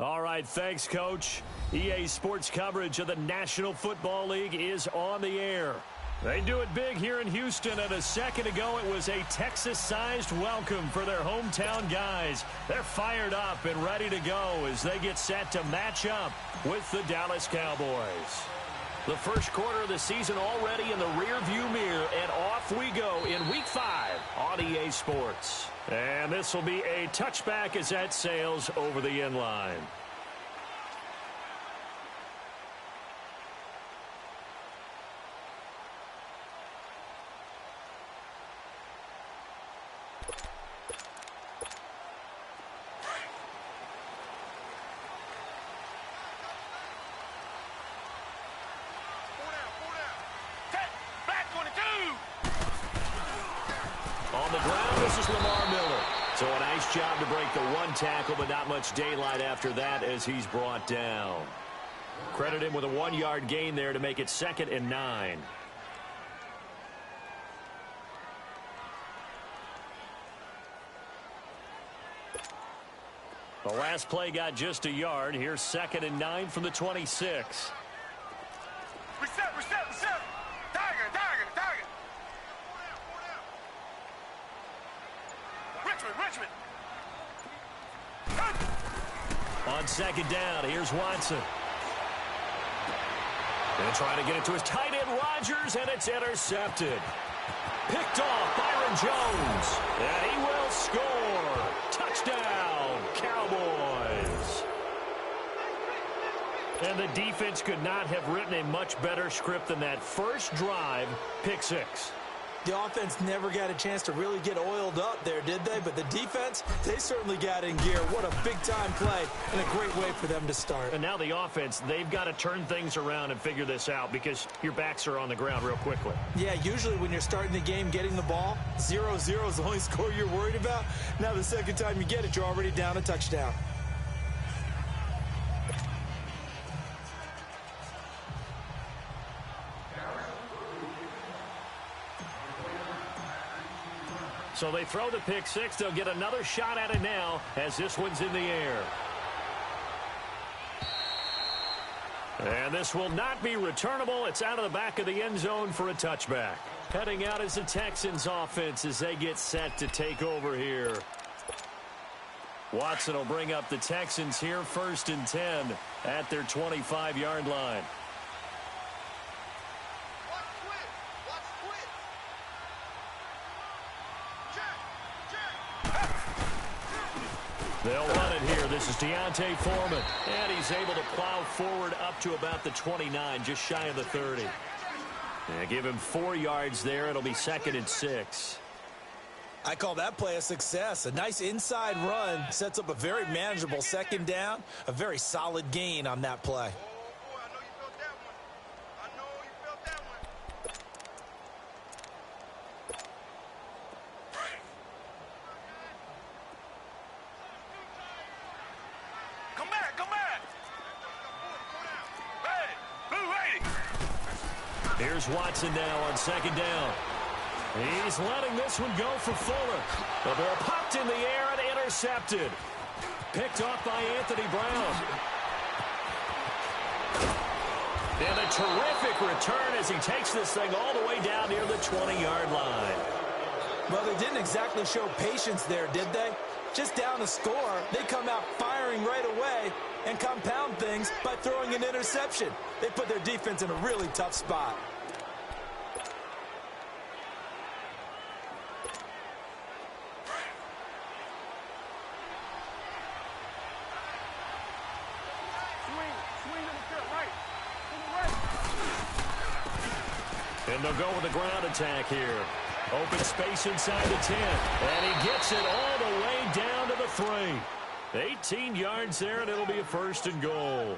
All right, thanks, Coach. EA Sports coverage of the National Football League is on the air. They do it big here in Houston, and a second ago it was a Texas-sized welcome for their hometown guys. They're fired up and ready to go as they get set to match up with the Dallas Cowboys. The first quarter of the season already in the rearview mirror, and off we go in Week 5 on EA Sports. And this will be a touchback as that sails over the end line. So a nice job to break the one tackle, but not much daylight after that as he's brought down. Credit him with a 1-yard gain there to make it 2nd and 9. The last play got just a yard. Here's 2nd and 9 from the 26. Reset. Target. Richmond. On 2nd down, here's Watson. Going to try to get it to his tight end, Rodgers, and it's intercepted. Picked off Byron Jones, and he will score. Touchdown, Cowboys. And the defense could not have written a much better script than that first drive, pick 6. The offense never got a chance to really get oiled up there, did they? But the defense, they certainly got in gear. What a big-time play and a great way for them to start. And now the offense, they've got to turn things around and figure this out because your backs are on the ground real quickly. Yeah, usually when you're starting the game getting the ball, 0-0 is the only score you're worried about. Now the second time you get it, you're already down a touchdown. So they throw the pick 6. They'll get another shot at it now as this one's in the air. And this will not be returnable. It's out of the back of the end zone for a touchback. Heading out is the Texans offense as they get set to take over here. Watson will bring up the Texans here 1st and 10 at their 25-yard line. They'll run it here. This is Deontay Foreman. And he's able to plow forward up to about the 29, just shy of the 30. And give him 4 yards there. It'll be 2nd and 6. I call that play a success. A nice inside run sets up a very manageable 2nd down. A very solid gain on that play. Here's Watson now on 2nd down. He's letting this one go for Fuller. The ball popped in the air and intercepted. Picked off by Anthony Brown. And a terrific return as he takes this thing all the way down near the 20-yard line. Well, they didn't exactly show patience there, did they? Just down a score, they come out firing right away and compound things by throwing an interception. They put their defense in a really tough spot. And they'll go with the ground attack here. Open space inside the 10. And he gets it all the way down to the 3. 18 yards there, and it'll be a 1st and goal.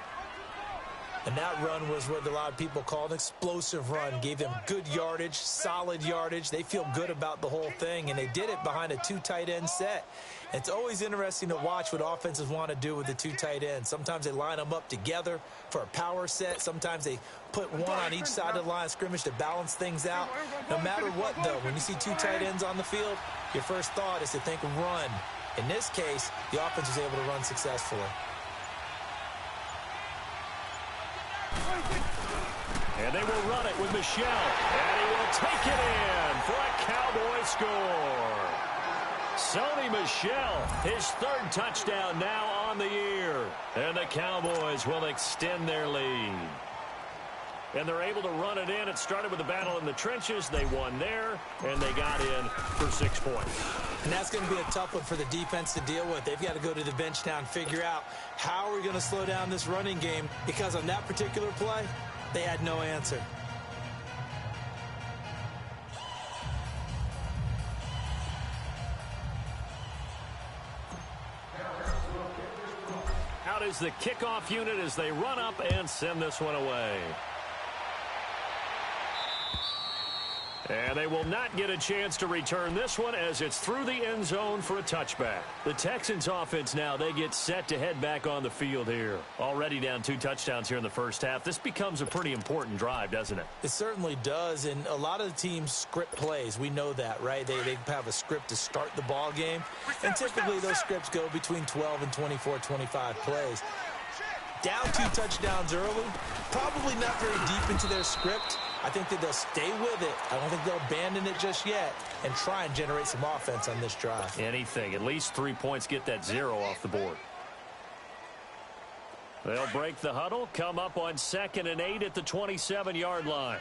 And that run was what a lot of people call an explosive run. Gave them good yardage, solid yardage. They feel good about the whole thing, and they did it behind a 2 tight end set. It's always interesting to watch what offenses want to do with the 2 tight ends. Sometimes they line them up together for a power set. Sometimes they put one on each side of the line of scrimmage to balance things out. No matter what, though, when you see 2 tight ends on the field, your first thought is to think run. In this case, the offense was able to run successfully. And they will run it with Michel. And he will take it in for a Cowboy score. Sony Michel, his third touchdown now on the year. And the Cowboys will extend their lead. And they're able to run it in. It started with a battle in the trenches. They won there, and they got in for 6 points. And that's going to be a tough one for the defense to deal with. They've got to go to the bench now and figure out how are we going to slow down this running game, because on that particular play, they had no answer. Out is the kickoff unit as they run up and send this one away. And they will not get a chance to return this one as it's through the end zone for a touchback. The Texans offense now, they get set to head back on the field here. Already down 2 touchdowns here in the first half. This becomes a pretty important drive, doesn't it? It certainly does, and a lot of the teams script plays. We know that, right? They have a script to start the ball game, and typically those scripts go between 12 and 24, 25 plays. Down 2 touchdowns early, probably not very deep into their script. I think that they'll stay with it. I don't think they'll abandon it just yet and try and generate some offense on this drive. Anything. At least 3 points, get that 0 off the board. They'll break the huddle, come up on 2nd and 8 at the 27-yard line.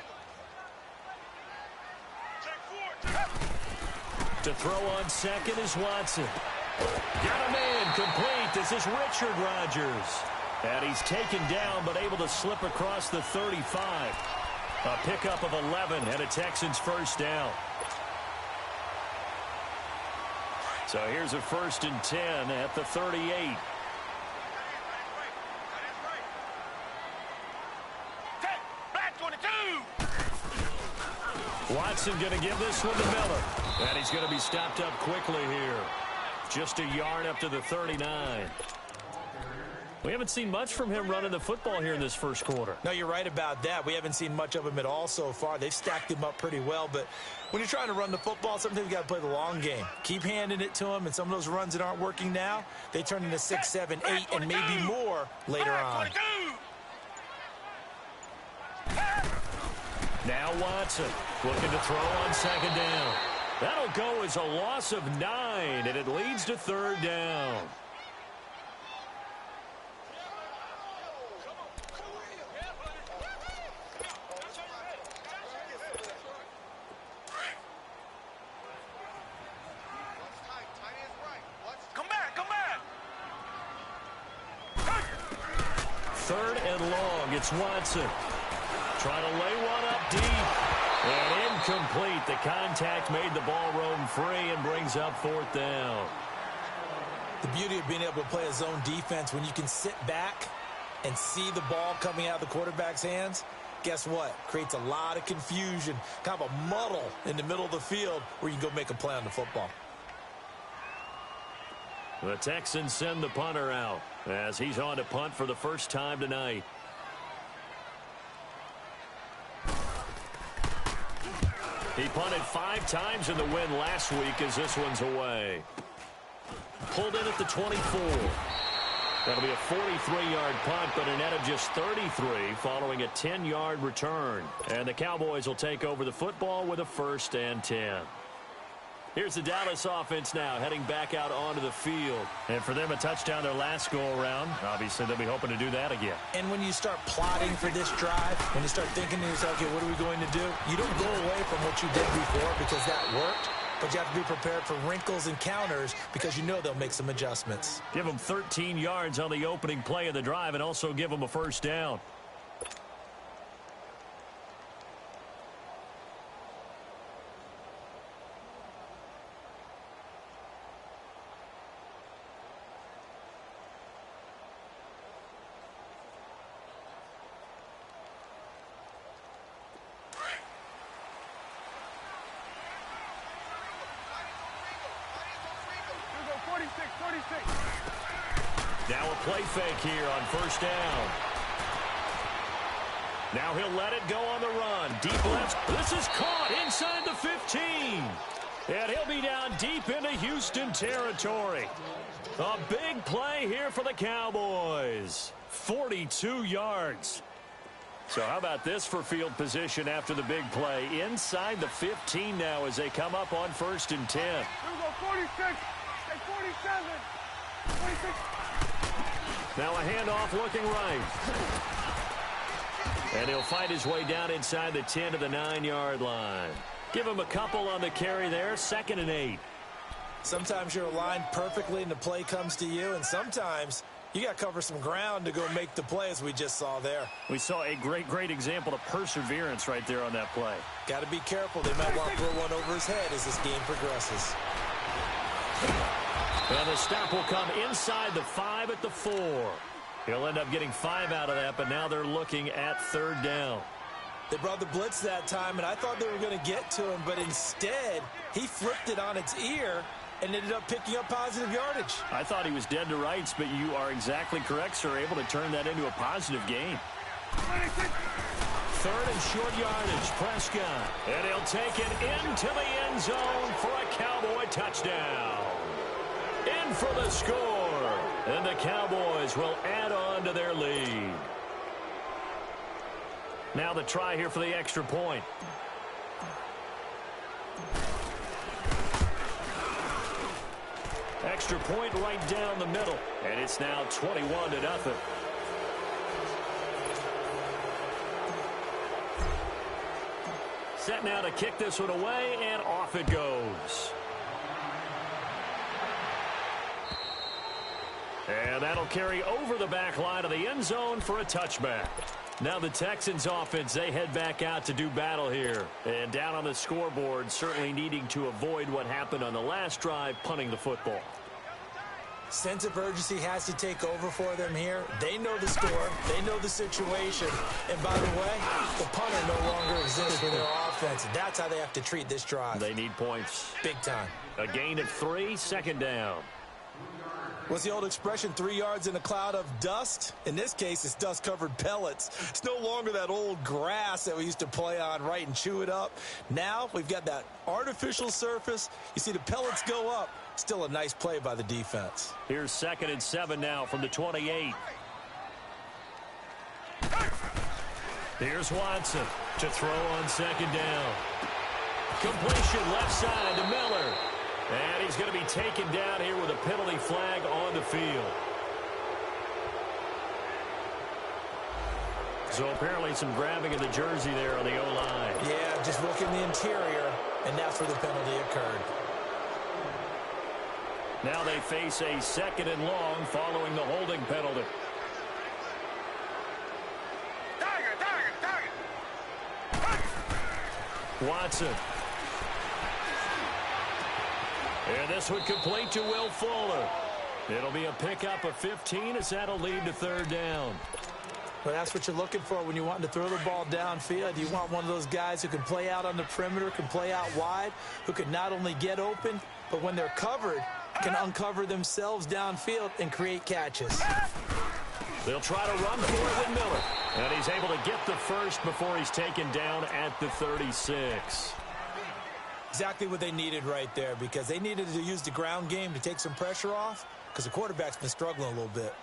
To throw on 2nd is Watson. Got a man complete. This is Richard Rodgers. And he's taken down but able to slip across the 35. A pickup of 11 and a Texans first down. So here's a 1st and 10 at the 38. Watson going to give this one to Miller. And he's going to be stopped up quickly here. Just a yard up to the 39. We haven't seen much from him running the football here in this first quarter. No, you're right about that. We haven't seen much of him at all so far. They've stacked him up pretty well, but when you're trying to run the football, sometimes you got to play the long game. Keep handing it to him, and some of those runs that aren't working now, they turn into 6, 7, 8, and maybe more later on. Now Watson looking to throw on 2nd down. That'll go as a loss of 9, and it leads to 3rd down. It's Watson. Trying to lay one up deep. And incomplete. The contact made the ball roam free and brings up 4th down. The beauty of being able to play a zone defense, when you can sit back and see the ball coming out of the quarterback's hands, guess what? Creates a lot of confusion, kind of a muddle in the middle of the field where you can go make a play on the football. The Texans send the punter out as he's on to punt for the first time tonight. He punted 5 times in the win last week as this one's away. Pulled in at the 24. That'll be a 43-yard punt, but a net of just 33 following a 10-yard return. And the Cowboys will take over the football with a 1st and 10. Here's the Dallas offense now heading back out onto the field. And for them, a touchdown their last go-around. Obviously, they'll be hoping to do that again. And when you start plotting for this drive, when you start thinking to yourself, okay, what are we going to do? You don't go away from what you did before because that worked, but you have to be prepared for wrinkles and counters because you know they'll make some adjustments. Give them 13 yards on the opening play of the drive and also give them a 1st down. Now a play fake here on 1st down. Now he'll let it go on the run. Deep left. This is caught inside the 15. And he'll be down deep into Houston territory. A big play here for the Cowboys. 42 yards. So how about this for field position after the big play? Inside the 15 now as they come up on 1st and 10. Here we go, 46, and 47, 26. Now a handoff looking right. And he'll fight his way down inside the 10 to the 9-yard line. Give him a couple on the carry there, 2nd and 8. Sometimes you're aligned perfectly and the play comes to you, and sometimes you got to cover some ground to go make the play, as we just saw there. We saw a great example of perseverance right there on that play. Got to be careful. They might want to throw one over his head as this game progresses. And the stop will come inside the 5 at the 4. He'll end up getting 5 out of that, but now they're looking at 3rd down. They brought the blitz that time, and I thought they were going to get to him, but instead he flipped it on its ear and ended up picking up positive yardage. I thought he was dead to rights, but you are exactly correct, sir. Able to turn that into a positive gain. 3rd and short yardage, Prescott. And he'll take it into the end zone for a Cowboy touchdown. In for the score. And the Cowboys will add on to their lead. Now the try here for the extra point. Extra point right down the middle. And it's now 21-0. Set now to kick this one away, and off it goes. And that'll carry over the back line of the end zone for a touchback. Now the Texans offense, they head back out to do battle here. And down on the scoreboard, certainly needing to avoid what happened on the last drive, punting the football. Sense of urgency has to take over for them here. They know the score. They know the situation. And by the way, the punter no longer exists for their offense. That's how they have to treat this drive. They need points. Big time. A gain of 3, 2nd down. What's the old expression, 3 yards in a cloud of dust? In this case, it's dust-covered pellets. It's no longer that old grass that we used to play on, right, and chew it up. Now we've got that artificial surface. You see the pellets go up. Still a nice play by the defense. Here's 2nd and 7 now from the 28. Here's Watson to throw on 2nd down. Completion left side to Miller. And he's going to be taken down here with a penalty flag on the field. So apparently some grabbing of the jersey there on the O-line. Yeah, just working the interior, and that's where the penalty occurred. Now they face a 2nd and long following the holding penalty. Watson. And this would complete to Will Fuller. It'll be a pickup of 15 as that'll lead to 3rd down. Well, that's what you're looking for when you want to throw the ball downfield. You want one of those guys who can play out on the perimeter, can play out wide, who can not only get open, but when they're covered, can uncover themselves downfield and create catches. They'll try to run for it with Miller. And he's able to get the first before he's taken down at the 36. Exactly what they needed right there, because they needed to use the ground game to take some pressure off, because the quarterback's been struggling a little bit.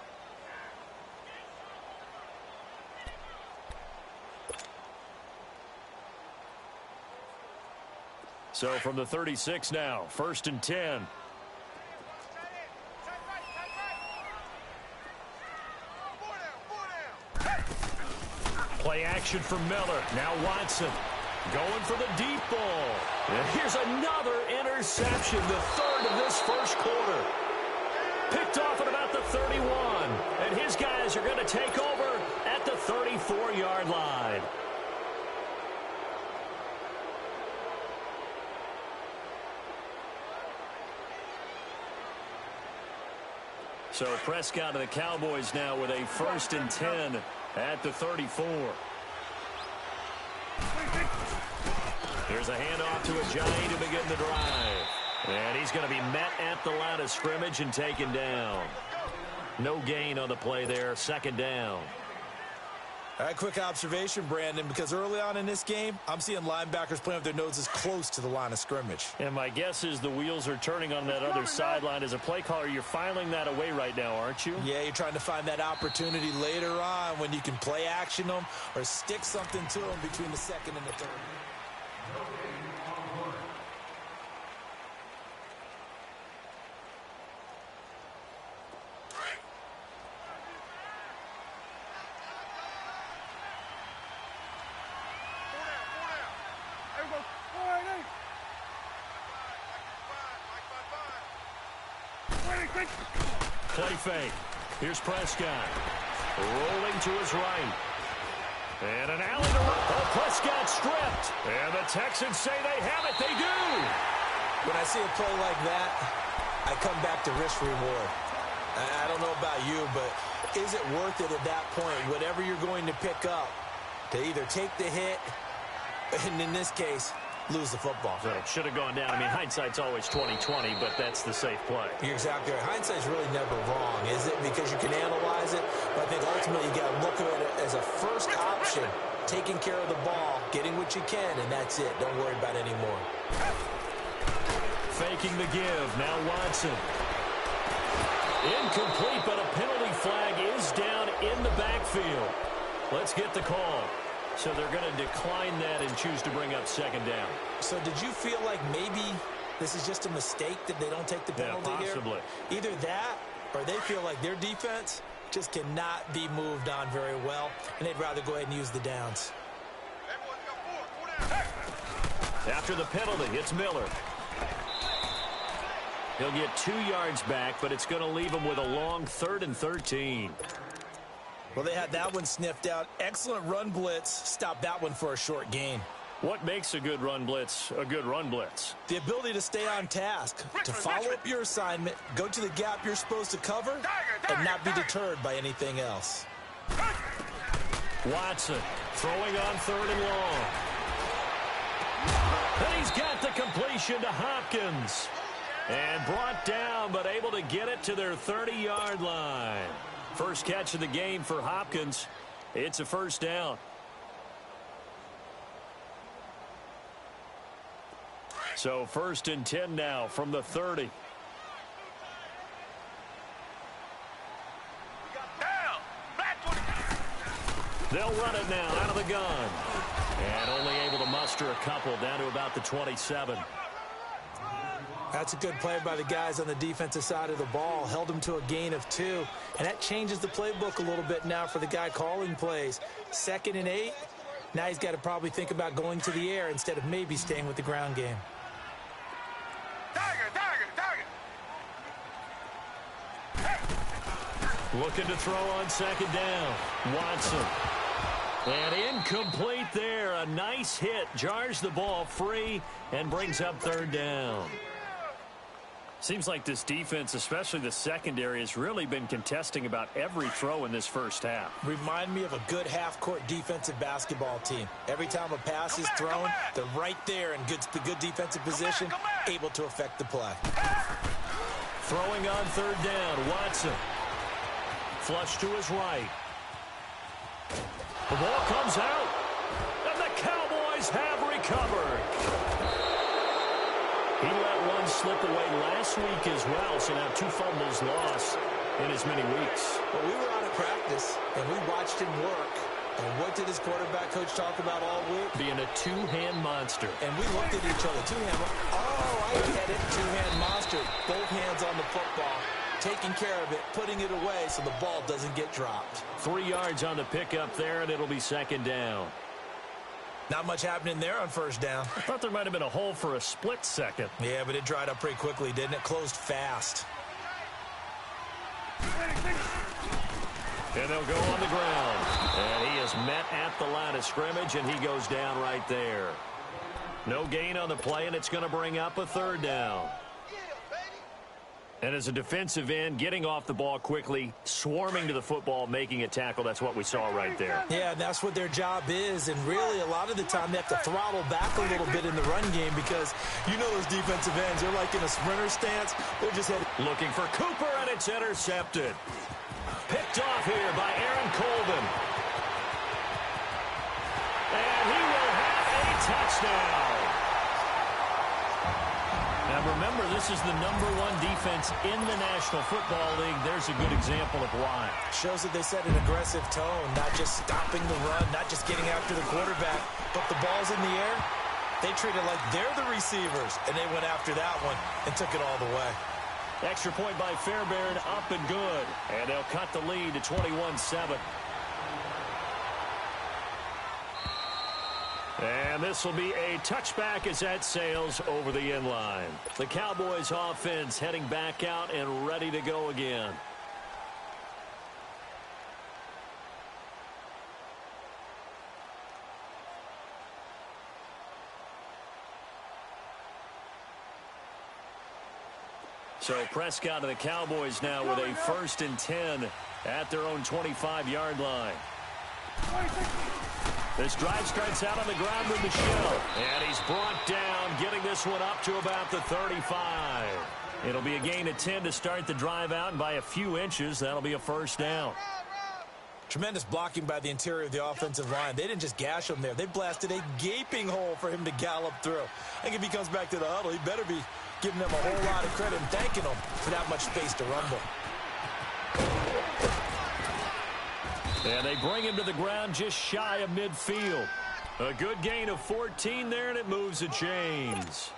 So from the 36 now, 1st and 10. Play action for Miller. Now Watson going for the deep ball. And here's another interception, the 3rd of this 1st quarter. Picked off at about the 31. And his guys are going to take over at the 34-yard line. So Prescott and the Cowboys now with a 1st and 10 at the 34. Here's a handoff to Ajayi to begin the drive. And he's going to be met at the line of scrimmage and taken down. No gain on the play there, 2nd down. All right, quick observation, Brandon, because early on in this game, I'm seeing linebackers playing with their noses close to the line of scrimmage. And my guess is the wheels are turning on that other sideline. As a play caller, you're filing that away right now, aren't you? Yeah, you're trying to find that opportunity later on when you can play action them or stick something to them between the second and the third. Play fake. Here's Prescott. Rolling to his right. And an alley to run. Oh, Prescott stripped. And the Texans say they have it. They do. When I see a play like that, I come back to risk reward. I don't know about you, but is it worth it at that point, whatever you're going to pick up, to either take the hit, and in this case, lose the football? So it should have gone down. I mean, hindsight's always 20/20, but that's the safe play. You're exactly right. Hindsight's really never wrong, is it? Because you can analyze it, but I think ultimately you got to look at it as a first option, taking care of the ball, getting what you can, and that's it. Don't worry about it anymore. Faking the give. Now Watson. Incomplete, but a penalty flag is down in the backfield. Let's get the call. So they're going to decline that and choose to bring up second down. So did you feel like maybe this is just a mistake that they don't take the penalty here? Possibly. Either that or they feel like their defense just cannot be moved on very well, and they'd rather go ahead and use the downs. After the penalty, it's Miller. He'll get 2 yards back, but it's going to leave him with a long 3rd and 13. Well, they had that one sniffed out. Excellent run blitz. Stopped that one for a short gain. What makes a good run blitz a good run blitz? The ability to stay on task, to follow up your assignment, go to the gap you're supposed to cover, and not be deterred by anything else. Watson throwing on 3rd and long. And he's got the completion to Hopkins. And brought down, but able to get it to their 30-yard line. First catch of the game for Hopkins. It's a first down. So 1st and 10 now from the 30. They'll run it now out of the gun. And only able to muster a couple down to about the 27. That's a good play by the guys on the defensive side of the ball. Held them to a gain of 2. And that changes the playbook a little bit now for the guy calling plays. 2nd and 8. Now he's got to probably think about going to the air instead of maybe staying with the ground game. Looking to throw on 2nd down. Watson. And incomplete there. A nice hit. Jars the ball free and brings up 3rd down. Seems like this defense, especially the secondary, has really been contesting about every throw in this first half. Remind me of a good half-court defensive basketball team. Every time a pass is thrown, they're right there in good defensive position, able to affect the play. Throwing on 3rd down, Watson. Flush to his right. The ball comes out, and the Cowboys have recovered. He let one slip away last week as well, so now 2 fumbles lost in as many weeks. Well, we were out of practice, and we watched him work. And what did his quarterback coach talk about all week? Being a 2-hand monster. And we looked at each other. 2-hand. Oh, I get it. 2-hand monster. Both hands on the football. Taking care of it, putting it away so the ball doesn't get dropped. 3 yards on the pickup there, and it'll be 2nd down. Not much happening there on 1st down. I thought there might have been a hole for a split second. Yeah, but it dried up pretty quickly, didn't it? Closed fast. And they'll go on the ground. And he is met at the line of scrimmage, and he goes down right there. No gain on the play, and it's going to bring up a 3rd down. And as a defensive end, getting off the ball quickly, swarming to the football, making a tackle, that's what we saw right there. Yeah, and that's what their job is. And really, a lot of the time, they have to throttle back a little bit in the run game because you know those defensive ends, they're like in a sprinter stance. They're just headed. Looking for Cooper, and it's intercepted. Picked off here by Aaron Colvin. touchdown. Now remember, this is the #1 defense in the National Football League. There's a good example of why. Shows that they set an aggressive tone, not just stopping the run, not just getting after the quarterback, but the ball's in the air. They treat it like they're the receivers, and they went after that one and took it all the way. Extra point by Fairbairn, up and good. And they'll cut the lead to 21-7. And this will be a touchback as that sails over the end line. The Cowboys offense heading back out and ready to go again. So Prescott and the Cowboys now with a 1st and 10 at their own 25-yard line. This drive starts out on the ground with Michelle. And he's brought down, getting this one up to about the 35. It'll be a gain of 10 to start the drive out, and by a few inches, that'll be a 1st down. Tremendous blocking by the interior of the offensive line. They didn't just gash him there. They blasted a gaping hole for him to gallop through. I think if he comes back to the huddle, he better be giving them a whole lot of credit and thanking them for that much space to rumble. And they bring him to the ground just shy of midfield. A good gain of 14 there, and it moves the chains.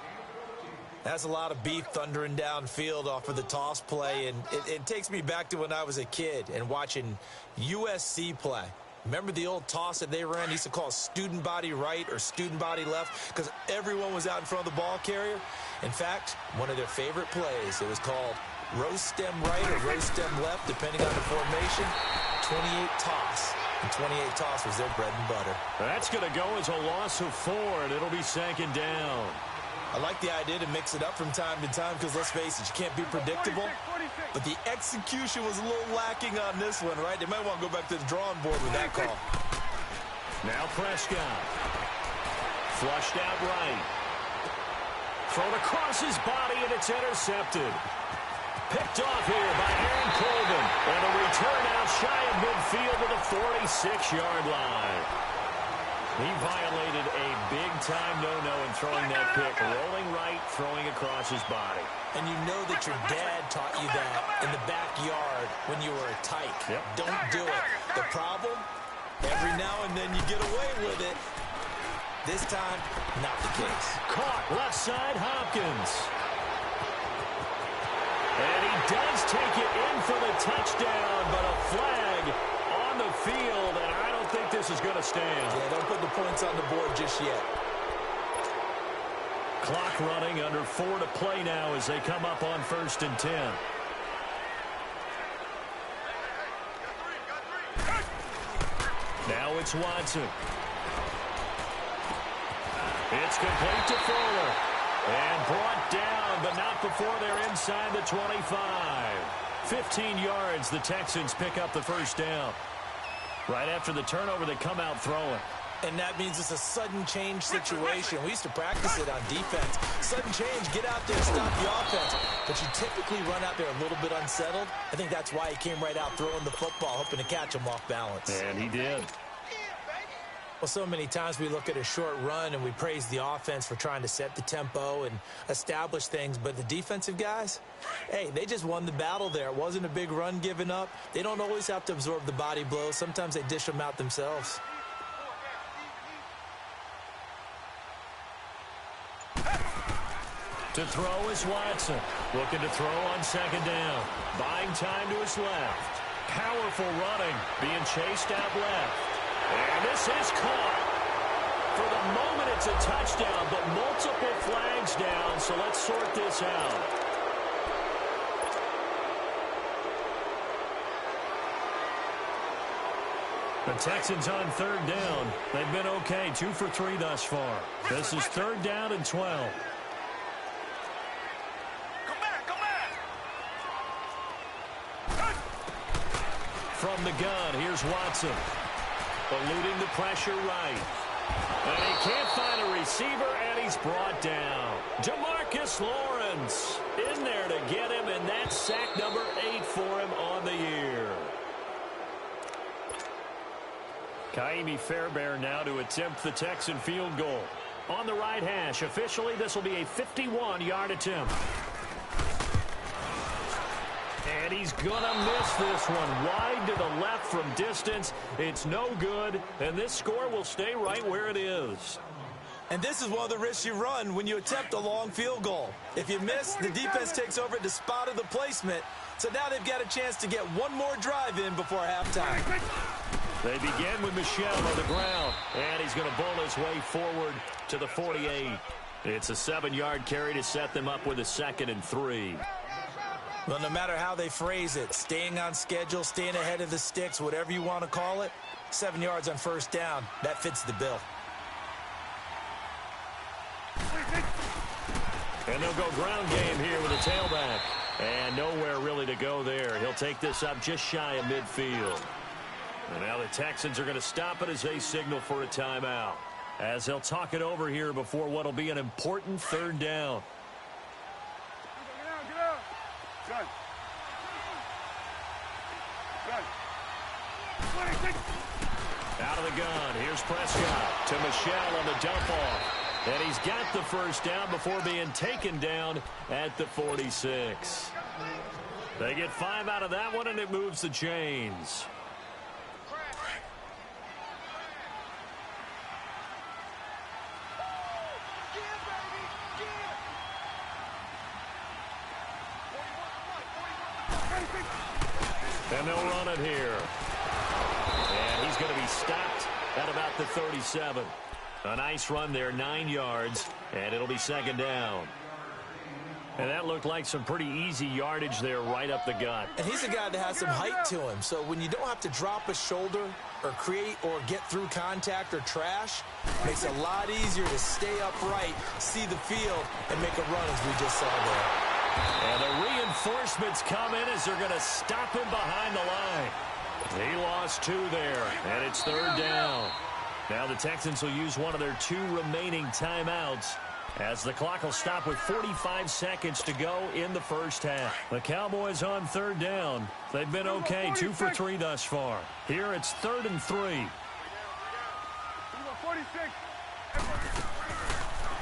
That's a lot of beef thundering downfield off of the toss play, and it takes me back to when I was a kid and watching USC play. Remember the old toss that they ran? They used to call student body right or student body left because everyone was out in front of the ball carrier. In fact, one of their favorite plays, it was called roast stem right or roast stem left, depending on the formation. 28 toss. And 28 toss was their bread and butter. That's going to go as a loss of 4, and it'll be 2nd down. I like the idea to mix it up from time to time because, let's face it, you can't be predictable. But the execution was a little lacking on this one, right? They might want to go back to the drawing board with that call. Now Prescott. Flushed out right. Thrown across his body, and it's intercepted. Picked off here by Aaron Colvin. And a return out shy of midfield to the 46-yard line. He violated a big-time no-no in throwing that pick. Rolling right, throwing across his body. And you know that your dad taught you that in the backyard when you were a tyke. Yep. Don't do it. The problem, every now and then you get away with it. This time, not the case. Caught left side, Hopkins. And he does take it in for the touchdown, but a flag on the field, and I don't think this is going to stand. Yeah, don't put the points on the board just yet. Clock running, under 4 to play now as they come up on 1st and 10. Now it's Watson. It's complete to Fuller. And brought down, but not before they're inside the 25. 15 yards, the Texans pick up the 1st down. Right after the turnover, they come out throwing. And that means it's a sudden change situation. We used to practice it on defense. Sudden change, get out there and stop the offense. But you typically run out there a little bit unsettled. I think that's why he came right out throwing the football, hoping to catch him off balance. And he did. Well, so many times we look at a short run and we praise the offense for trying to set the tempo and establish things. But the defensive guys, hey, they just won the battle there. It wasn't a big run given up. They don't always have to absorb the body blows. Sometimes they dish them out themselves. To throw is Watson. Looking to throw on 2nd down. Buying time to his left. Powerful running. Being chased out left. And this is caught. For the moment, it's a touchdown, but multiple flags down, so let's sort this out. The Texans on 3rd down. They've been okay, 2 for 3 thus far. This is 3rd down and 12. From the gun, here's Watson. Eluding the pressure right. And he can't find a receiver, and he's brought down. Jamarcus Lawrence in there to get him, and that's sack number 8 for him on the year. Kaimi Fairbairn now to attempt the Texan field goal. on the right hash. Officially, this will be a 51-yard attempt. And he's going to miss this one. Wide to the left from distance. It's no good, and this score will stay right where it is. And this is one of the risks you run when you attempt a long field goal. If you miss, the defense takes over at the spot of the placement. So now they've got a chance to get one more drive in before halftime. They begin with Michel on the ground, and he's going to bowl his way forward to the 48. It's a 7-yard carry to set them up with a 2nd and 3. Well, no matter how they phrase it, staying on schedule, staying ahead of the sticks, whatever you want to call it, 7 yards on first down, that fits the bill. And they'll go ground game here with a tailback. And nowhere really to go there. He'll take this up just shy of midfield. And now the Texans are going to stop it as they signal for a timeout, as they'll talk it over here before what will be an important 3rd down. Get out. Good. Out of the gun. Here's Prescott to Michel on the dump off. And he's got the first down before being taken down at the 46. They get 5 out of that one, and it moves the chains. And they'll run it here. And he's going to be stopped at about the 37. A nice run there, 9 yards, and it'll be 2nd down. And that looked like some pretty easy yardage there right up the gut. And he's a guy that has some height to him, so when you don't have to drop a shoulder or create or get through contact or trash, it makes it a lot easier to stay upright, see the field, and make a run as we just saw there. And the reinforcements come in as they're going to stop him behind the line. He lost 2 there, and it's 3rd down. Now the Texans will use one of their 2 remaining timeouts as the clock will stop with 45 seconds to go in the first half. The Cowboys on 3rd down. They've been okay, 2 for 3 thus far. Here it's 3rd and 3.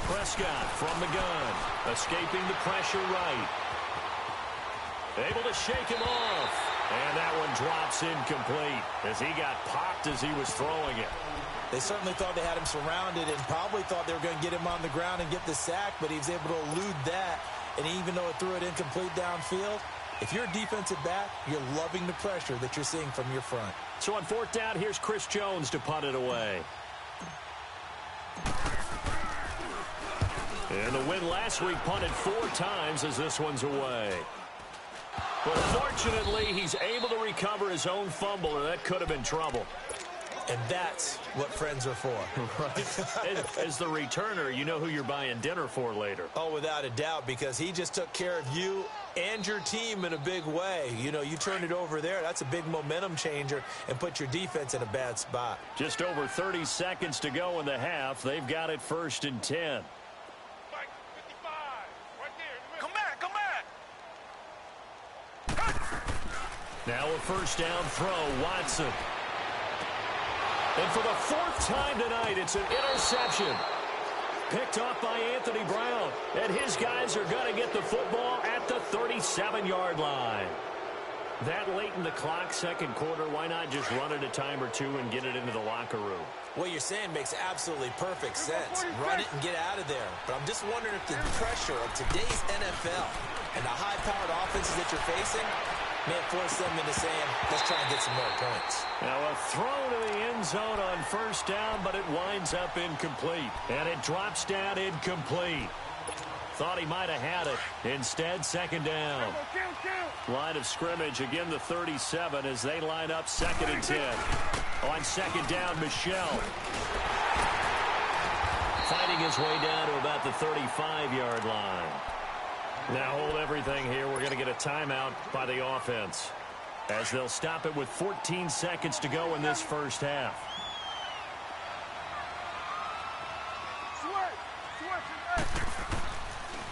Prescott from the gun, escaping the pressure right. Able to shake him off. And that one drops incomplete as he got popped as he was throwing it. They certainly thought they had him surrounded and probably thought they were going to get him on the ground and get the sack, but he was able to elude that. And even though it threw it incomplete downfield, if you're a defensive back, you're loving the pressure that you're seeing from your front. So on 4th down, here's Chris Jones to punt it away. And the win last week punted 4 times as this one's away. But fortunately, he's able to recover his own fumble, or that could have been trouble. And that's what friends are for. Right. As the returner, you know who you're buying dinner for later. Oh, without a doubt, because he just took care of you and your team in a big way. You know, you turn it over there, that's a big momentum changer and put your defense in a bad spot. Just over 30 seconds to go in the half. They've got it 1st and 10. Now a 1st down throw, Watson. And for the 4th time tonight, it's an interception. Picked off by Anthony Brown. And his guys are going to get the football at the 37-yard line. That late in the clock, 2nd quarter, why not just run it a time or 2 and get it into the locker room? What you're saying makes absolutely perfect sense. Run it and get out of there. But I'm just wondering if the pressure of today's NFL and the high-powered offenses that you're facing may force them into saying, let's try and get some more points. Now a throw to the end zone on 1st down, but it winds up incomplete. And it drops down incomplete. Thought he might have had it. Instead, 2nd down. Line of scrimmage, again the 37 as they line up 2nd and 10. On 2nd down, Michel. Fighting his way down to about the 35-yard line. Now hold everything here. We're going to get a timeout by the offense as they'll stop it with 14 seconds to go in this first half.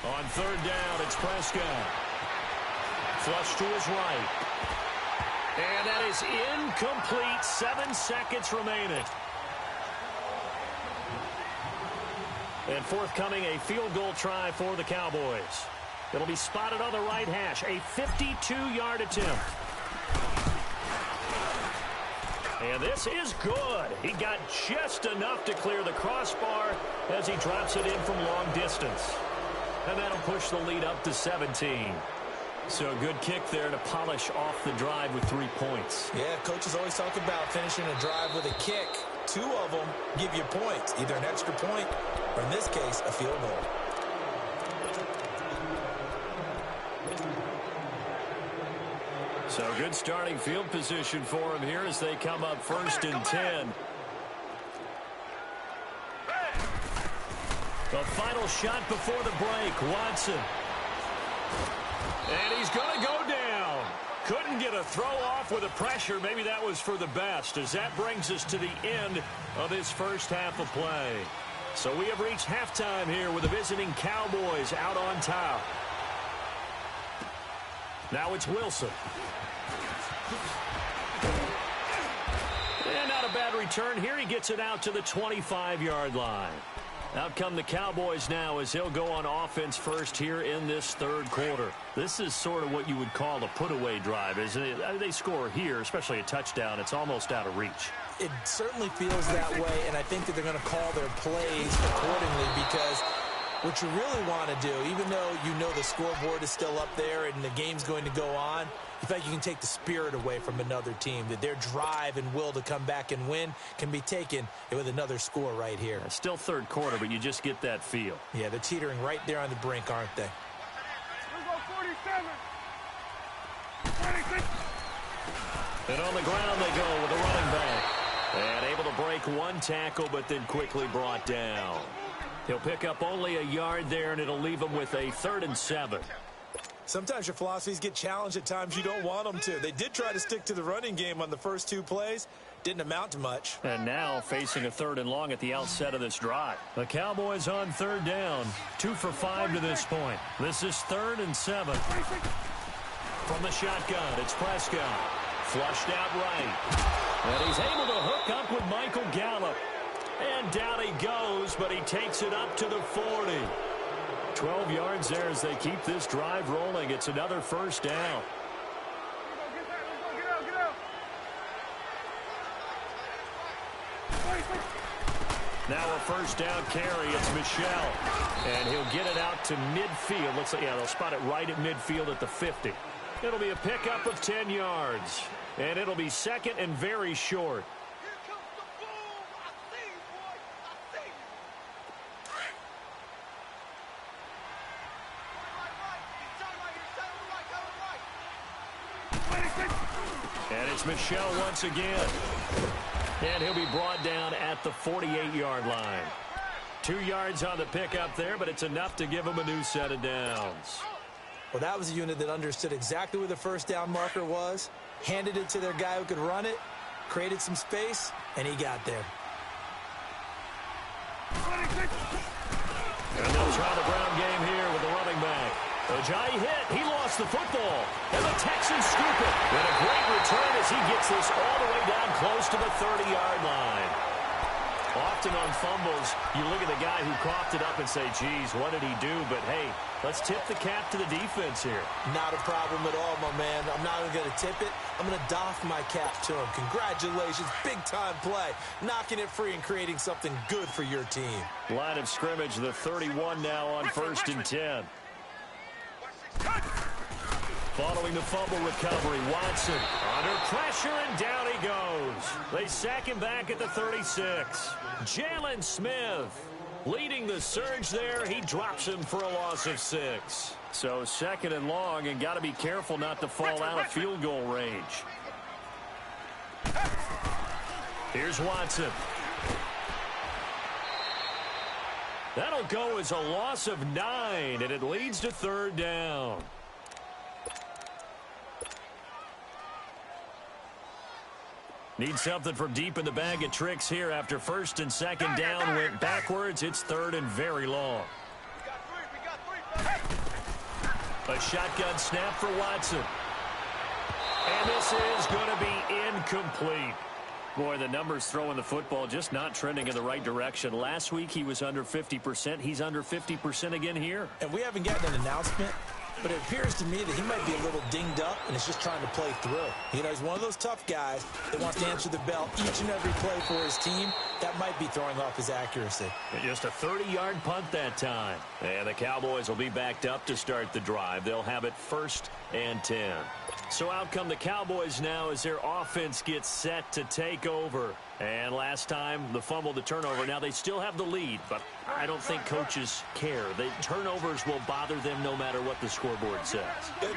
On 3rd down, it's Prescott. Flush to his right. And that is incomplete. 7 seconds remaining. And forthcoming, a field goal try for the Cowboys. It'll be spotted on the right hash. A 52-yard attempt. And this is good. He got just enough to clear the crossbar as he drops it in from long distance. And that'll push the lead up to 17. So a good kick there to polish off the drive with 3 points. Yeah, coaches always talk about finishing a drive with a kick. 2 of them give you points, either an extra point or, in this case, a field goal. So good starting field position for him here as they come up 1st and 10. The final shot before the break, Watson. And he's going to go down. Couldn't get a throw off with the pressure. Maybe that was for the best, as that brings us to the end of this first half of play. So we have reached halftime here with the visiting Cowboys out on top. Now it's Wilson. And not a bad return here. He gets it out to the 25-yard line. Out come the Cowboys now as they'll go on offense first here in this 3rd quarter. This is sort of what you would call a put-away drive, isn't it? They score here, especially a touchdown. It's almost out of reach. It certainly feels that way, and I think that they're going to call their plays accordingly, because what you really want to do, even though you know the scoreboard is still up there and the game's going to go on, you feel like you can take the spirit away from another team, that their drive and will to come back and win can be taken with another score right here. It's still 3rd quarter, but you just get that feel. Yeah, they're teetering right there on the brink, aren't they? We'll go 47. 26. And on the ground they go with the running back. And able to break 1 tackle, but then quickly brought down. He'll pick up only a yard there, and it'll leave him with a 3rd and 7. Sometimes your philosophies get challenged at times you don't want them to. They did try to stick to the running game on the first 2 plays. Didn't amount to much. And now facing a 3rd and long at the outset of this drive. The Cowboys on 3rd down. 2 for 5 to this point. This is 3rd and 7. From the shotgun, it's Prescott. Flushed out right. And he's able to hook up with Michael Gallup. And down he goes, but he takes it up to the 40. 12 yards there as they keep this drive rolling. It's another 1st down. Get out. Now a 1st down carry. It's Michel. And he'll get it out to midfield. Looks like, yeah, they'll spot it right at midfield at the 50. It'll be a pickup of 10 yards. And it'll be 2nd and very short. And it's Michel once again. And he'll be brought down at the 48-yard line. 2 yards on the pickup there, but it's enough to give him a new set of downs. Well, that was a unit that understood exactly where the 1st down marker was, handed it to their guy who could run it, created some space, and he got there. And they'll try the ground game here with the running back. Ajayi hit. He lost the football. And the Texans scoop it. And a great return as he gets this all the way down close to the 30-yard line. Often on fumbles, you look at the guy who coughed it up and say, geez, what did he do? But, hey, let's tip the cap to the defense here. Not a problem at all, my man. I'm not even going to tip it. I'm going to doff my cap to him. Congratulations. Big-time play. Knocking it free and creating something good for your team. Line of scrimmage, the 31 now on 1st and 10. Following the fumble recovery, Watson under pressure, and down he goes. They sack him back at the 36. Jalen Smith leading the surge there. He drops him for a loss of 6. So 2nd and long, and got to be careful not to fall out of field goal range. Here's Watson. That'll go as a loss of 9, and it leads to 3rd down. Need something from deep in the bag of tricks here after 1st and 2nd down went backwards. It's 3rd and very long. A shotgun snap for Watson. And this is going to be incomplete. Boy, the numbers throwing the football just not trending in the right direction. Last week he was under 50%. He's under 50% again here. And we haven't gotten an announcement, but it appears to me that he might be a little dinged up and is just trying to play through. You know, he's one of those tough guys that wants to answer the bell each and every play for his team. That might be throwing off his accuracy. Just a 30-yard punt that time. And the Cowboys will be backed up to start the drive. They'll have it 1st and 10. So out come the Cowboys now as their offense gets set to take over. And last time, the fumble, the turnover. Now they still have the lead, but I don't think coaches care. The turnovers will bother them no matter what the scoreboard says.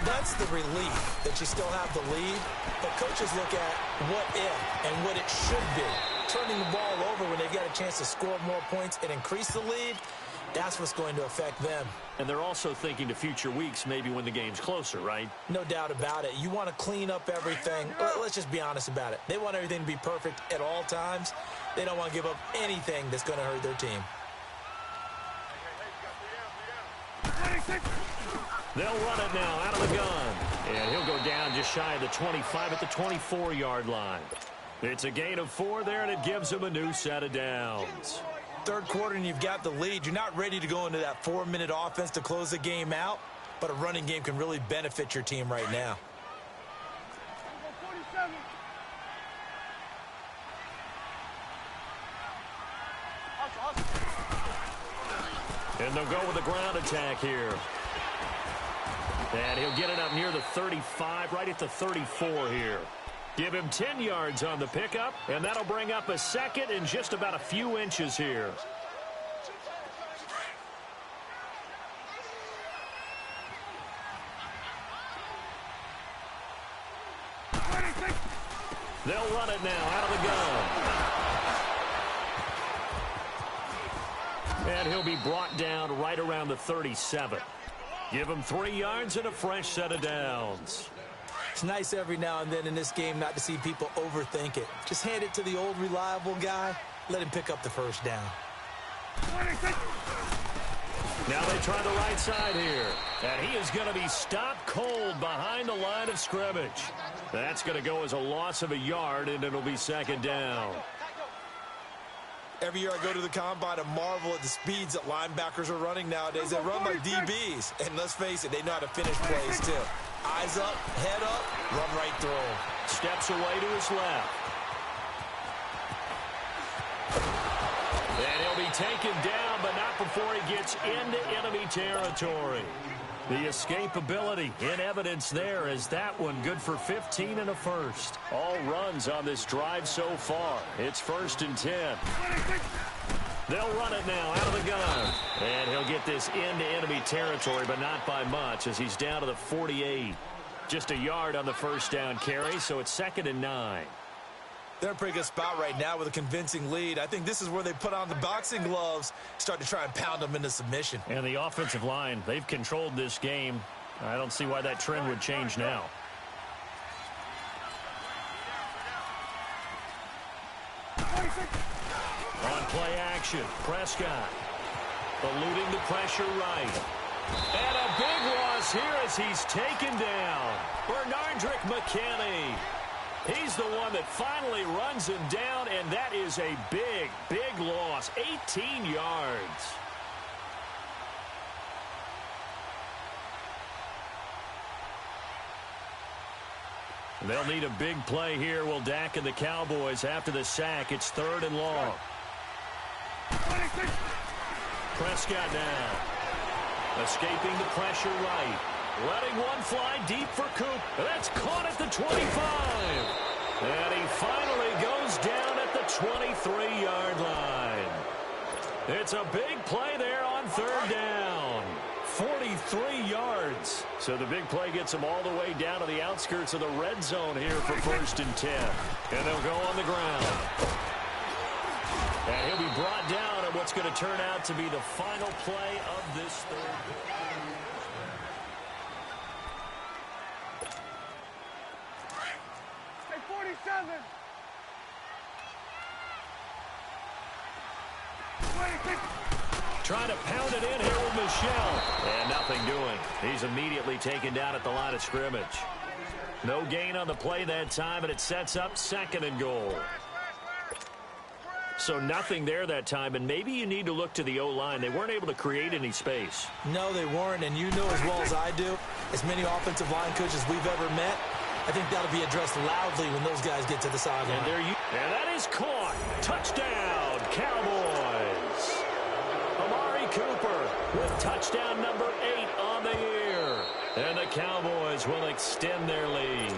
That's the relief that you still have the lead. But coaches look at what if and what it should be. Turning the ball over when they get a chance to score more points and increase the lead, that's what's going to affect them. And they're also thinking to future weeks, maybe when the game's closer, right? No doubt about it. You want to clean up everything. Let's just be honest about it. They want everything to be perfect at all times. They don't want to give up anything that's going to hurt their team. They'll run it now out of the gun. And he'll go down just shy of the 25 at the 24-yard line. It's a gain of 4 there, and it gives them a new set of downs. Third quarter and you've got the lead. You're not ready to go into that 4-minute offense to close the game out, but a running game can really benefit your team right now. And they'll go with a ground attack here. And he'll get it up near the 35, right at the 34 here. Give him 10 yards on the pickup, and that'll bring up a second and just about a few inches here. They'll run it now out of the gun. And he'll be brought down right around the 37. Give him 3 yards and a fresh set of downs. It's nice every now and then in this game not to see people overthink it. Just hand it to the old reliable guy. Let him pick up the first down. Now they try the right side here. And he is going to be stopped cold behind the line of scrimmage. That's going to go as a loss of a yard, and it'll be 2nd down. Every year I go to the combine and marvel at the speeds that linebackers are running nowadays. They run like DBs. And let's face it, they know how to finish plays too. Eyes up, head up, run right through him. Steps away to his left. And he'll be taken down, but not before he gets into enemy territory. The escapability in evidence there as that one good for 15 and a first. All runs on this drive so far. It's 1st and 10. They'll run it now out of the gun. And he'll get this into enemy territory, but not by much as he's down to the 48. Just a yard on the first down carry, so it's 2nd and 9. They're in a pretty good spot right now with a convincing lead. I think this is where they put on the boxing gloves, start to try and pound them into submission. And the offensive line, they've controlled this game. I don't see why that trend would change now. On play action, Prescott eluding the pressure right. And a big loss here as he's taken down. Bernardrick McKinney. He's the one that finally runs him down, and that is a big, big loss. 18 yards. They'll need a big play here. Will Dak and the Cowboys after the sack. It's 3rd and long. Prescott now. Escaping the pressure right. Letting one fly deep for Coop. That's caught at the 25. And he finally goes down at the 23-yard line. It's a big play there on 3rd down. 43 yards. So the big play gets him all the way down to the outskirts of the red zone here for 1st and 10. And they'll go on the ground. And he'll be brought down at what's going to turn out to be the final play of this third. Trying to pound it in here with Michelle. And nothing doing. He's immediately taken down at the line of scrimmage. No gain on the play that time, and it sets up 2nd and goal. So nothing there that time, and maybe you need to look to the O-line. They weren't able to create any space. No, they weren't, and you know as well as I do, as many offensive line coaches we've ever met, I think that'll be addressed loudly when those guys get to the sideline. And that is caught. Touchdown, Cowboys. Amari Cooper with touchdown number 8 on the year. And the Cowboys will extend their lead.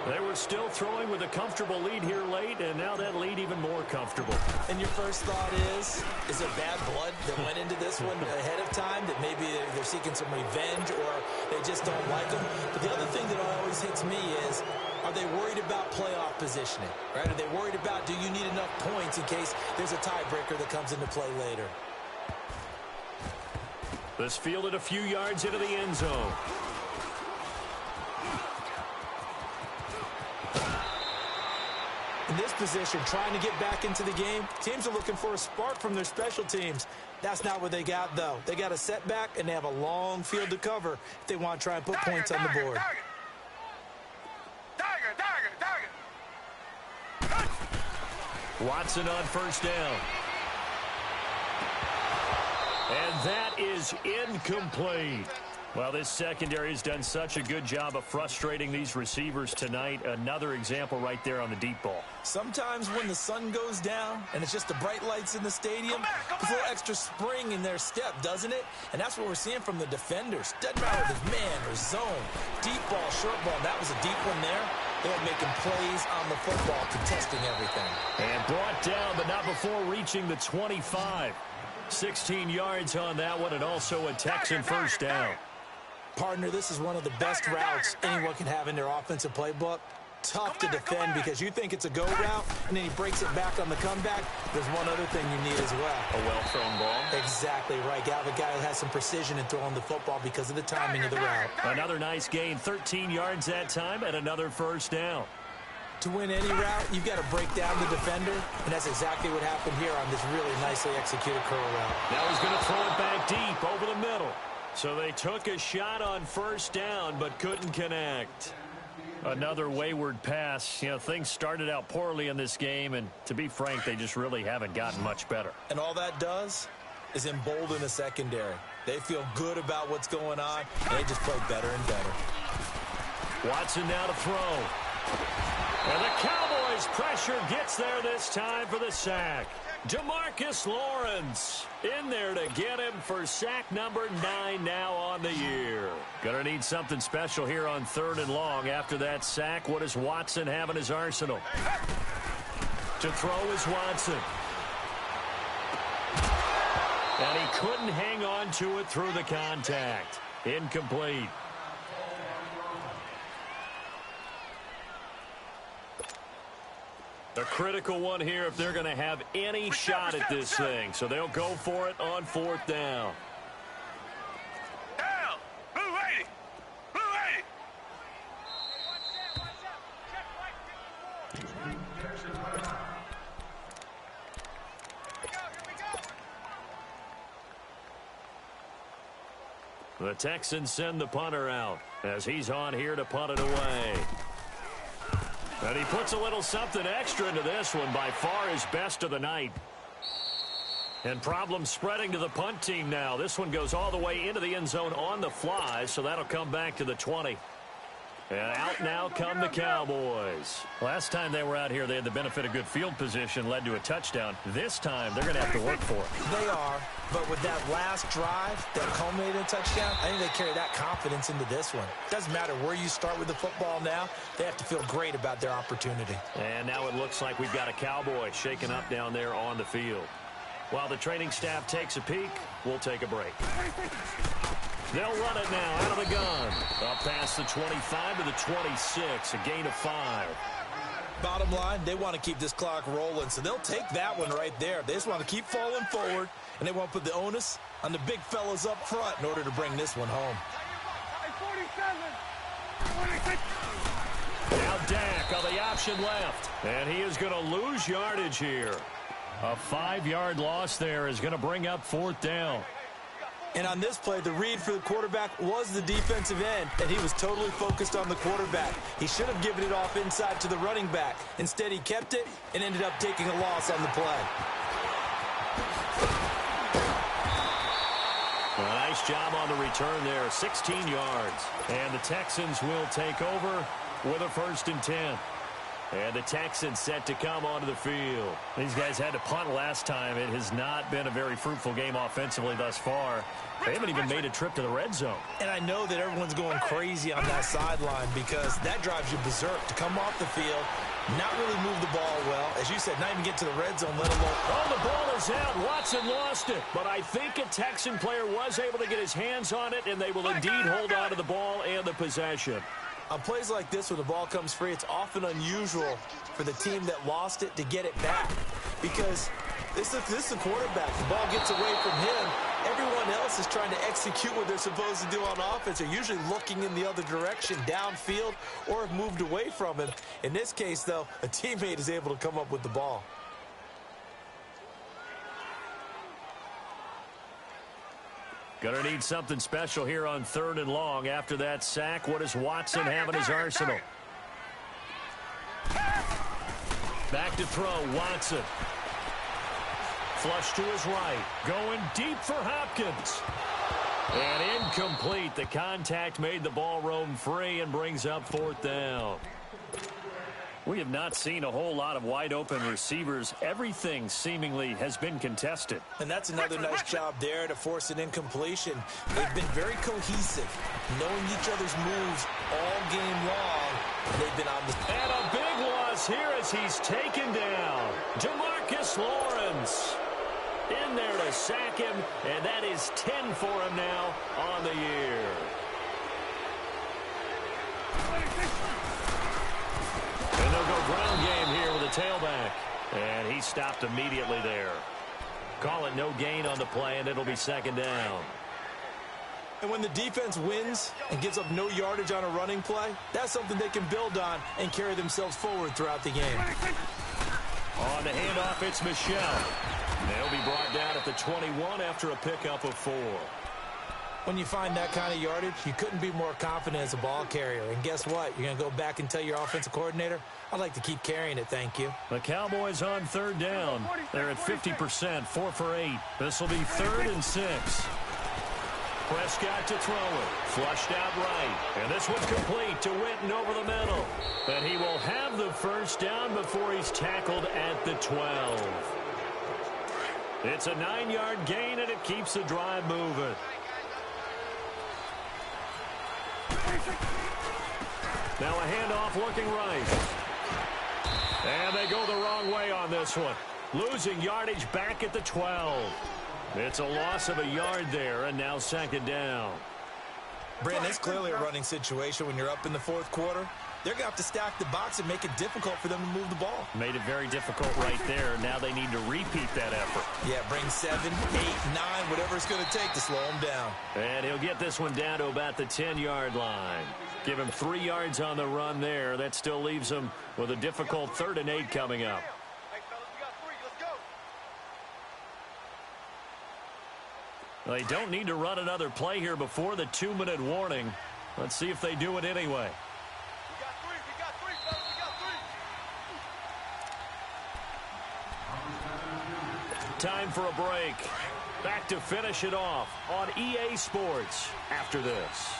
They were still throwing with a comfortable lead here late, and now that lead even more comfortable. And your first thought is there bad blood that went into this one ahead of time, that maybe they're seeking some revenge or they just don't like them? But the other thing that always hits me is, are they worried about playoff positioning? Right? Are they worried about, do you need enough points in case there's a tiebreaker that comes into play later? This fielded a few yards into the end zone. In this position, trying to get back into the game, teams are looking for a spark from their special teams. That's not what they got, though. They got a setback, and they have a long field to cover if they want to try and put points on the board. Watson on first down. And that is incomplete. Well, this secondary has done such a good job of frustrating these receivers tonight. Another example right there on the deep ball. Sometimes when the sun goes down and it's just the bright lights in the stadium, there's a little extra spring in their step, doesn't it? And that's what we're seeing from the defenders. Doesn't matter if it's man or zone, deep ball, short ball. That was a deep one there. They were making plays on the football, contesting everything. And brought down, but not before reaching the 25. 16 yards on that one, and also a Texan first down. Partner, this is one of the best routes anyone can have in their offensive playbook. Tough to defend because you think it's a go route, and then he breaks it back on the comeback. There's one other thing you need as well. A well-thrown ball. Exactly right. Got a guy that has some precision in throwing the football because of the timing of the route. Another nice gain, 13 yards that time, and another first down. To win any route, you've got to break down the defender, and that's exactly what happened here on this really nicely executed curl route. Now he's going to throw it back deep over the middle. So they took a shot on first down, but couldn't connect. Another wayward pass. You know, things started out poorly in this game, and to be frank, they just really haven't gotten much better. And all that does is embolden the secondary. They feel good about what's going on, and they just play better and better. Watson now to throw. And the Cowboys' pressure gets there this time for the sack. DeMarcus Lawrence in there to get him for sack number 9 now on the year. Gonna need something special here on 3rd and long. After that sack, what does Watson have in his arsenal? To throw is Watson. And he couldn't hang on to it through the contact. Incomplete. A critical one here if they're going to have any shot at this thing. So they'll go for it on 4th down. Down. Blue 80. Blue 80. The Texans send the punter out as he's on here to punt it away. And he puts a little something extra into this one, by far his best of the night. And problems spreading to the punt team now. This one goes all the way into the end zone on the fly, so that'll come back to the 20. And out now come the Cowboys. Last time they were out here, they had the benefit of good field position, led to a touchdown. This time, they're going to have to work for it. They are, but with that last drive that culminated in a touchdown, I think they carry that confidence into this one. Doesn't matter where you start with the football now, they have to feel great about their opportunity. And now it looks like we've got a Cowboy shaking up down there on the field. While the training staff takes a peek, we'll take a break. They'll run it now out of the gun. Up past the 25 to the 26, a gain of 5. Bottom line, they want to keep this clock rolling, so they'll take that one right there. They just want to keep falling forward, and they want to put the onus on the big fellas up front in order to bring this one home. 47. 46. Now Dak on the option left, and he is going to lose yardage here. A 5-yard loss there is going to bring up 4th down. And on this play, the read for the quarterback was the defensive end, and he was totally focused on the quarterback. He should have given it off inside to the running back. Instead, he kept it and ended up taking a loss on the play. A nice job on the return there, 16 yards. And the Texans will take over with a 1st and 10. And the Texans set to come onto the field. These guys had to punt last time. It has not been a very fruitful game offensively thus far. They haven't even made a trip to the red zone. And I know that everyone's going crazy on that sideline because that drives you berserk to come off the field, not really move the ball well. As you said, not even get to the red zone, let alone... Oh, the ball is out. Watson lost it. But I think a Texan player was able to get his hands on it, and they will indeed hold on to the ball and the possession. On plays like this where the ball comes free, it's often unusual for the team that lost it to get it back because this is the quarterback. The ball gets away from him. Everyone else is trying to execute what they're supposed to do on offense. They're usually looking in the other direction, downfield, or have moved away from him. In this case, though, a teammate is able to come up with the ball. Going to need something special here on 3rd and long. After that sack, what does Watson have in his arsenal? Back to throw, Watson. Flush to his right. Going deep for Hopkins. And incomplete. The contact made the ball roam free and brings up 4th down. We have not seen a whole lot of wide-open receivers. Everything seemingly has been contested. And that's another nice job there to force an incompletion. They've been very cohesive, knowing each other's moves all game long. They've been on the... And a big loss here as he's taken down. Demarcus Lawrence in there to sack him, and that is 10 for him now on the year. And they'll go ground game here with a tailback. And he stopped immediately there. Call it no gain on the play, and it'll be 2nd down. And when the defense wins and gives up no yardage on a running play, that's something they can build on and carry themselves forward throughout the game. On the handoff, it's Michel. They'll be brought down at the 21 after a pickup of 4. When you find that kind of yardage, you couldn't be more confident as a ball carrier. And guess what? You're going to go back and tell your offensive coordinator, I'd like to keep carrying it, thank you. The Cowboys on 3rd down. They're at 50%, 4 for 8. This will be 3rd and 6. Prescott to throw it. Flushed out right. And this one's complete to Witten over the middle. And he will have the 1st down before he's tackled at the 12. It's a 9-yard gain, and it keeps the drive moving. Now a handoff looking right. And they go the wrong way on this one. Losing yardage back at the 12. It's a loss of a yard there, and now 2nd down. Brandon, it's clearly a running situation when you're up in the 4th quarter. They're going to have to stack the box and make it difficult for them to move the ball. Made it very difficult right there. Now they need to repeat that effort. Yeah, bring 7, 8, 9, whatever it's going to take to slow him down. And he'll get this one down to about the 10-yard line. Give him 3 yards on the run there. That still leaves him with a difficult 3rd and 8 coming up. They don't need to run another play here before the 2-minute warning. Let's see if they do it anyway. Time for a break. Back to finish it off on EA Sports after this.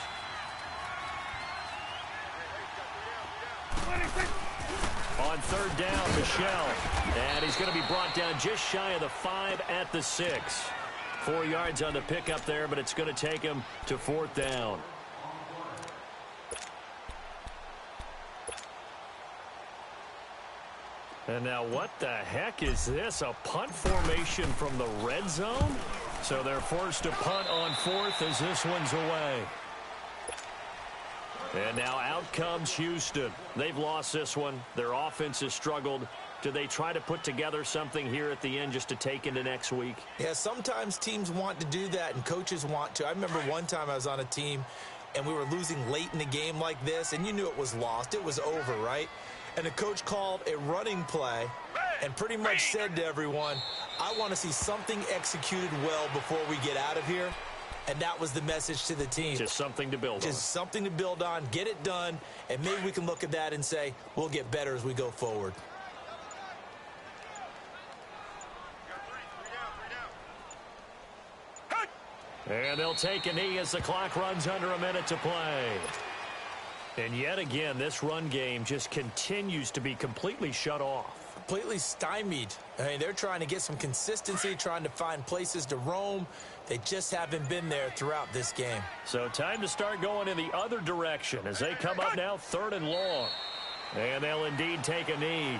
On 3rd down, Michel. And he's going to be brought down just shy of the 5 at the 6. 4 yards on the pickup there, but it's going to take him to 4th down. And now what the heck is this? A punt formation from the red zone? So they're forced to punt on 4th as this one's away. And now out comes Houston. They've lost this one. Their offense has struggled. Do they try to put together something here at the end just to take into next week? Yeah, sometimes teams want to do that and coaches want to. I remember one time I was on a team and we were losing late in the game like this, and you knew it was lost. It was over, right? And the coach called a running play and pretty much said to everyone, I want to see something executed well before we get out of here. And that was the message to the team. Just something to build on. Just something to build on, get it done, and maybe we can look at that and say, we'll get better as we go forward. And they'll take a knee as the clock runs under a minute to play. And yet again, this run game just continues to be completely shut off. Completely stymied. I mean, they're trying to get some consistency, trying to find places to roam. They just haven't been there throughout this game. So time to start going in the other direction as they come up now 3rd and long. And they'll indeed take a knee.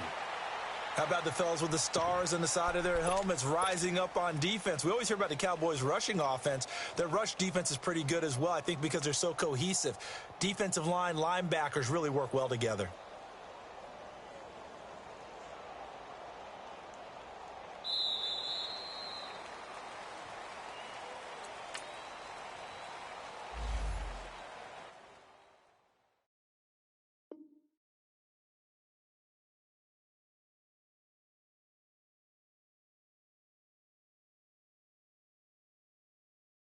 How about the fellas with the stars on the side of their helmets rising up on defense? We always hear about the Cowboys' rushing offense. Their rush defense is pretty good as well, I think, because they're so cohesive. Defensive line, linebackers really work well together.